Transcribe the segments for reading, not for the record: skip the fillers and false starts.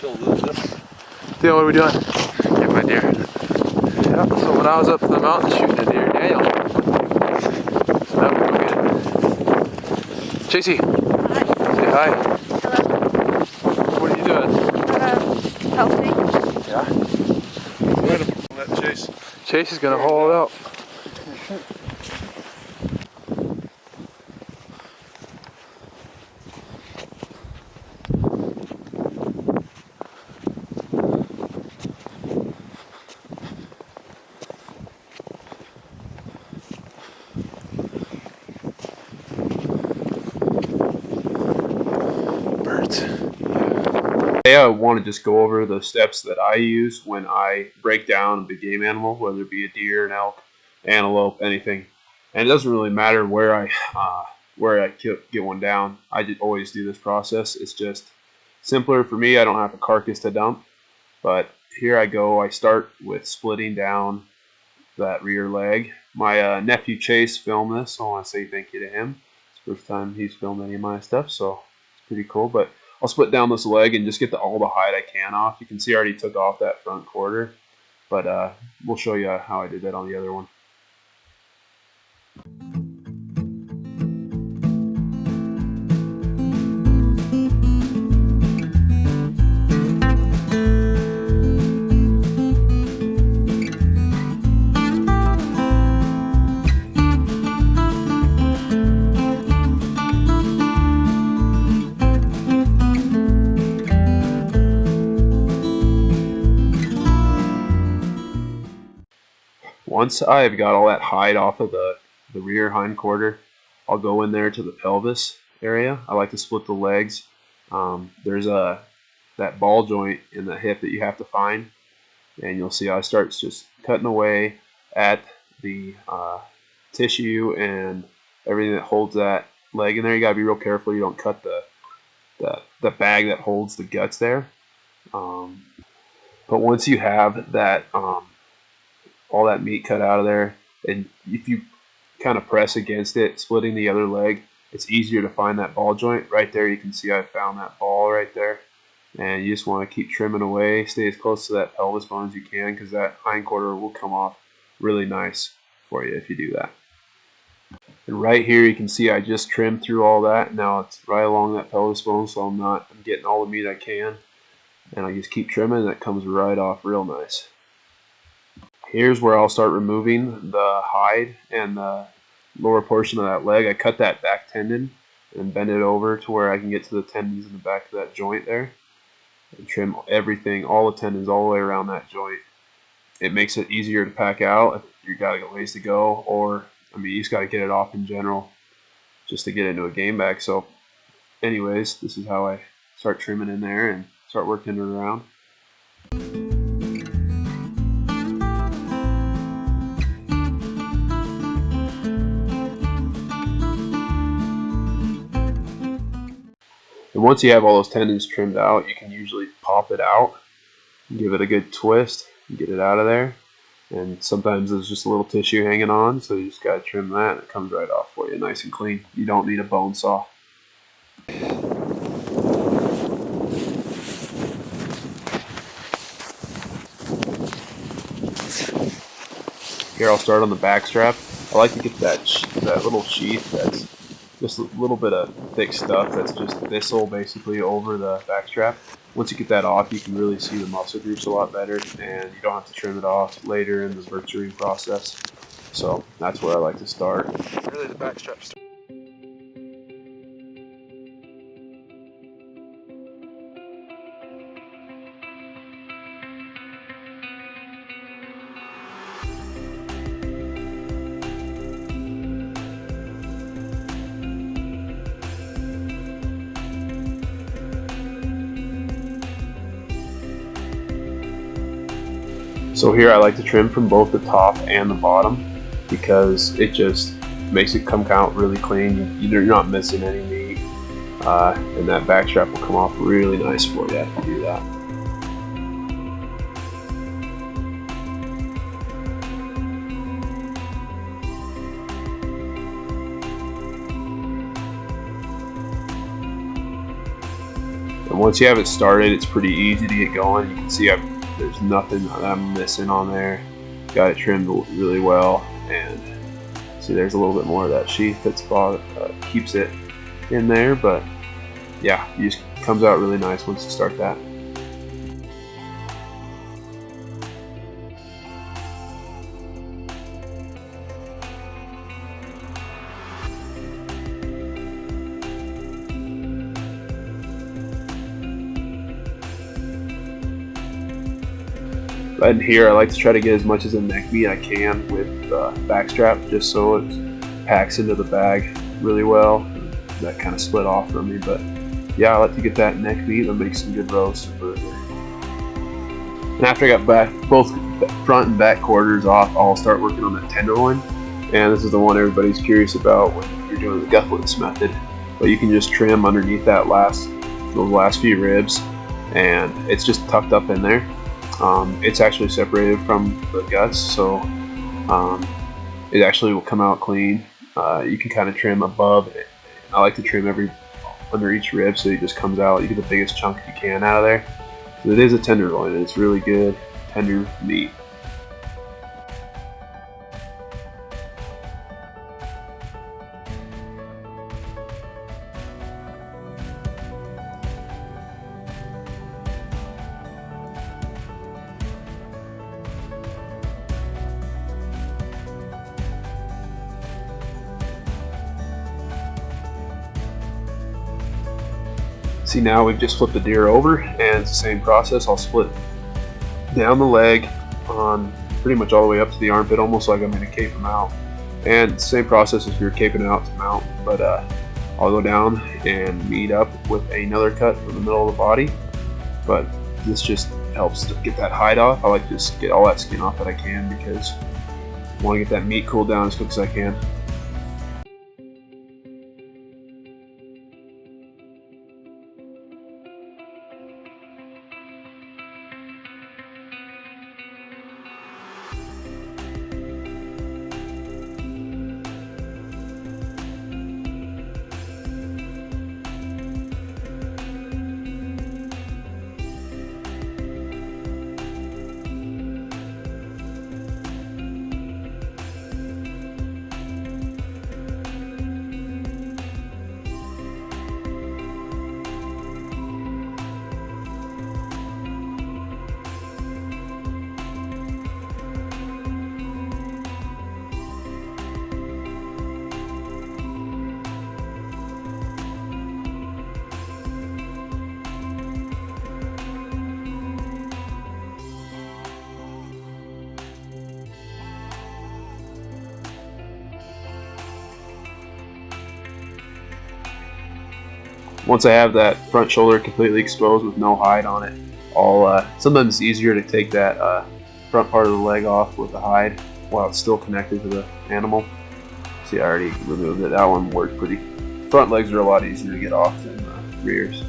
still lose this. Dale, what are we doing? Get my deer. Yeah, so when I was up in the mountains shooting a deer, Daniel. So now we're going to Chasey. Hi. Say hi. Hello. What are you doing? Healthy. Yeah. We're gonna let Chase. Chase is going to haul it out. Today I want to just go over the steps that I use when I break down a big game animal, whether it be a deer, an elk, antelope, anything. And it doesn't really matter where I get one down. I just always do this process. It's just simpler for me. I don't have a carcass to dump. But here I go. I start with splitting down that rear leg. My nephew Chase filmed this, so I want to say thank you to him. It's the first time he's filmed any of my stuff, so it's pretty cool. But I'll split down this leg and just get all the hide I can off. You can see I already took off that front quarter, but we'll show you how I did that on the other one. Once I've got all that hide off of the rear hind quarter, I'll go in there to the pelvis area. I like to split the legs. There's that ball joint in the hip that you have to find, and you'll see I start just cutting away at the tissue and everything that holds that leg in there. You gotta be real careful you don't cut the bag that holds the guts there. But once you have that all that meat cut out of there, and if you kind of press against it, splitting the other leg, it's easier to find that ball joint. Right there you can see I found that ball right there, and you just want to keep trimming away, stay as close to that pelvis bone as you can, because that hind quarter will come off really nice for you if you do that. And right here you can see I just trimmed through all that. Now it's right along that pelvis bone, so I'm getting all the meat I can, and I just keep trimming, and that comes right off real nice. Here's where I'll start removing the hide and the lower portion of that leg. I cut that back tendon and bend it over to where I can get to the tendons in the back of that joint there, and trim everything, all the tendons all the way around that joint. It makes it easier to pack out if you got a ways to go, or I mean you just got to get it off in general just to get into a game bag. So anyways, this is how I start trimming in there and start working it around. And once you have all those tendons trimmed out, you can usually pop it out, give it a good twist, and get it out of there. And sometimes there's just a little tissue hanging on, so you just got to trim that, and it comes right off for you, nice and clean. You don't need a bone saw. Here I'll start on the back strap. I like to get that little sheath that's just a little bit of thick stuff that's just thistle basically over the back strap. Once you get that off, you can really see the muscle groups a lot better, and you don't have to trim it off later in the butchering process. So that's where I like to start. Really, the back straps. So here I like to trim from both the top and the bottom because it just makes it come out really clean. You're not missing any meat, and that back strap will come off really nice for you if you do that. And once you have it started, it's pretty easy to get going. You can see there's nothing that I'm missing on there. Got it trimmed really well, and see there's a little bit more of that sheath that's keeps it in there. But yeah, it just comes out really nice once you start that. Right in here, I like to try to get as much as a neck meat I can with backstrap, just so it packs into the bag really well. That kind of split off from me, but yeah, I like to get that neck meat and make some good roast and burger. And after I got both front and back quarters off, I'll start working on that tenderloin. And this is the one everybody's curious about when you're doing the Gutless method. But you can just trim underneath those last few ribs, and it's just tucked up in there. It's actually separated from the guts, so it actually will come out clean. You can kind of trim above it. I like to trim under each rib, so it just comes out. You get the biggest chunk you can out of there. So it is a tenderloin, and it's really good tender meat. See, now we've just flipped the deer over, and it's the same process. I'll split down the leg on pretty much all the way up to the armpit, almost like I'm going to cape them out. And same process as you're caping it out to mount, but I'll go down and meet up with another cut from the middle of the body. But this just helps to get that hide off. I like to just get all that skin off that I can, because I want to get that meat cooled down as quick as I can. Once I have that front shoulder completely exposed with no hide on it, sometimes it's easier to take that front part of the leg off with the hide while it's still connected to the animal. See, I already removed it. That one worked pretty. Front legs are a lot easier to get off than the rears.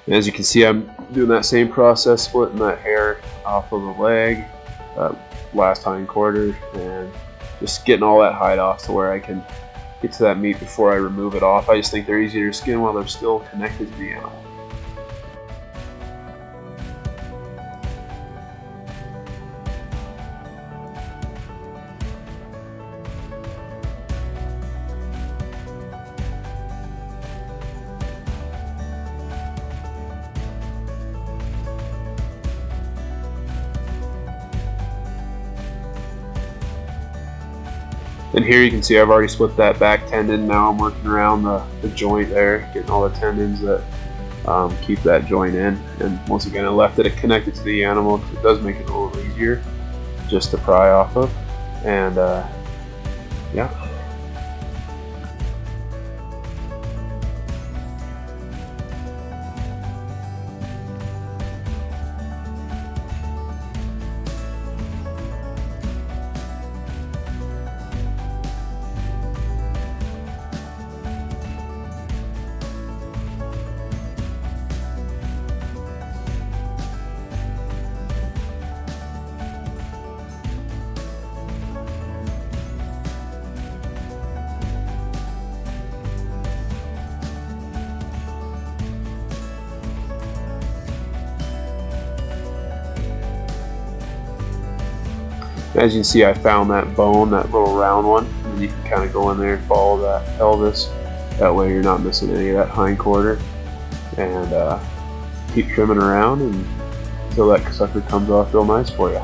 And as you can see, I'm doing that same process, splitting that hair off of the leg, last hind quarter, and just getting all that hide off to where I can get to that meat before I remove it off. I just think they're easier to skin while they're still connected to the animal. And here you can see I've already split that back tendon. Now I'm working around the joint there, getting all the tendons that keep that joint in. And once again, I left it connected to the animal because it does make it a little easier just to pry off of. And yeah. As you can see, I found that bone, that little round one, and you can kind of go in there and follow that pelvis. That way you're not missing any of that hind quarter. And keep trimming around until that sucker comes off real nice for you.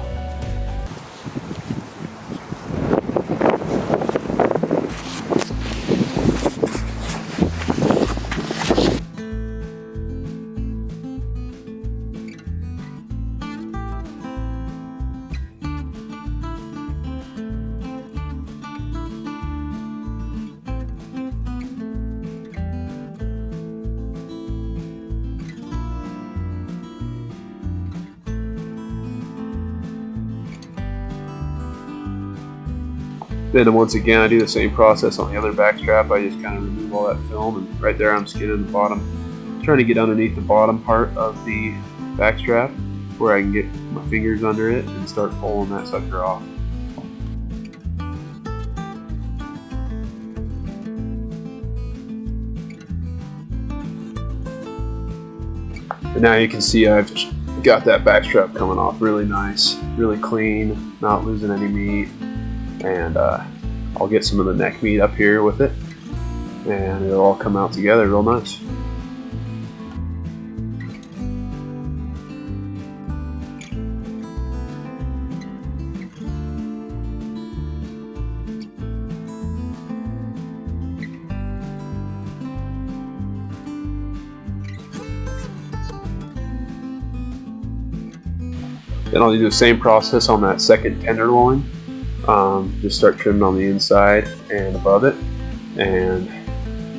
Then once again, I do the same process on the other back strap. I just kind of remove all that film, and right there I'm skinning the bottom, trying to get underneath the bottom part of the back strap where I can get my fingers under it and start pulling that sucker off. And now you can see I've got that back strap coming off really nice, really clean, not losing any meat. And I'll get some of the neck meat up here with it, and it'll all come out together real nice. Then I'll do the same process on that second tenderloin. Just start trimming on the inside and above it, and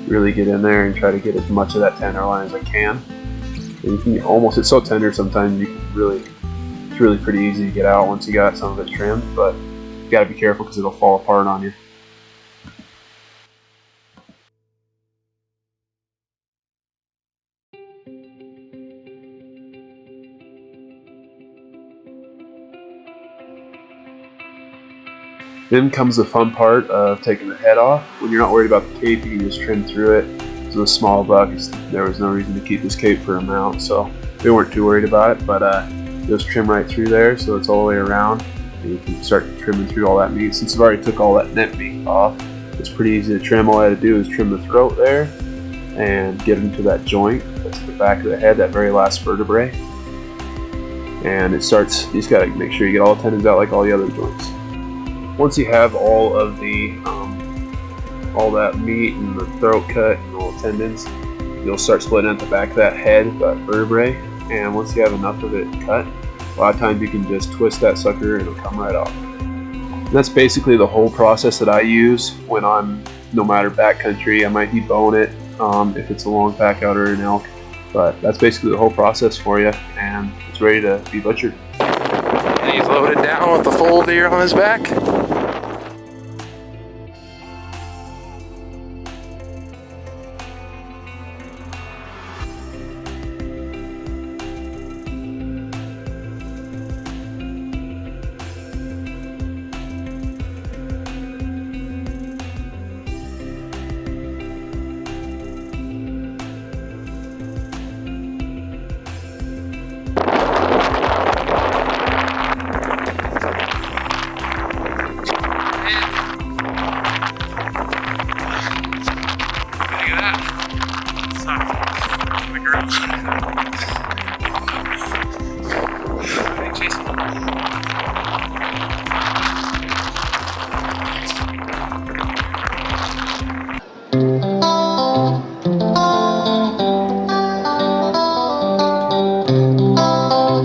really get in there and try to get as much of that tenderloin as I can. And you can almost, it's so tender sometimes you can really, it's really pretty easy to get out once you got some of it trimmed, but you got to be careful because it'll fall apart on you. Then comes the fun part of taking the head off. When you're not worried about the cape, you can just trim through it. So a small buck, there was no reason to keep this cape for a mount, so we weren't too worried about it. But just trim right through there, so it's all the way around, and you can start trimming through all that meat. Since I've already took all that neck meat off, it's pretty easy to trim. All I had to do is trim the throat there and get into that joint. That's the back of the head, that very last vertebrae. And it starts. You just gotta make sure you get all the tendons out like all the other joints. Once you have all of the all that meat and the throat cut and all the tendons, you'll start splitting out the back of that head, that vertebrae. And once you have enough of it cut, a lot of times you can just twist that sucker and it'll come right off. And that's basically the whole process that I use when I'm no matter backcountry. I might debone it if it's a long pack out or an elk, but that's basically the whole process for you, and it's ready to be butchered. And he's loaded down with the full deer on his back.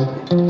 Bye.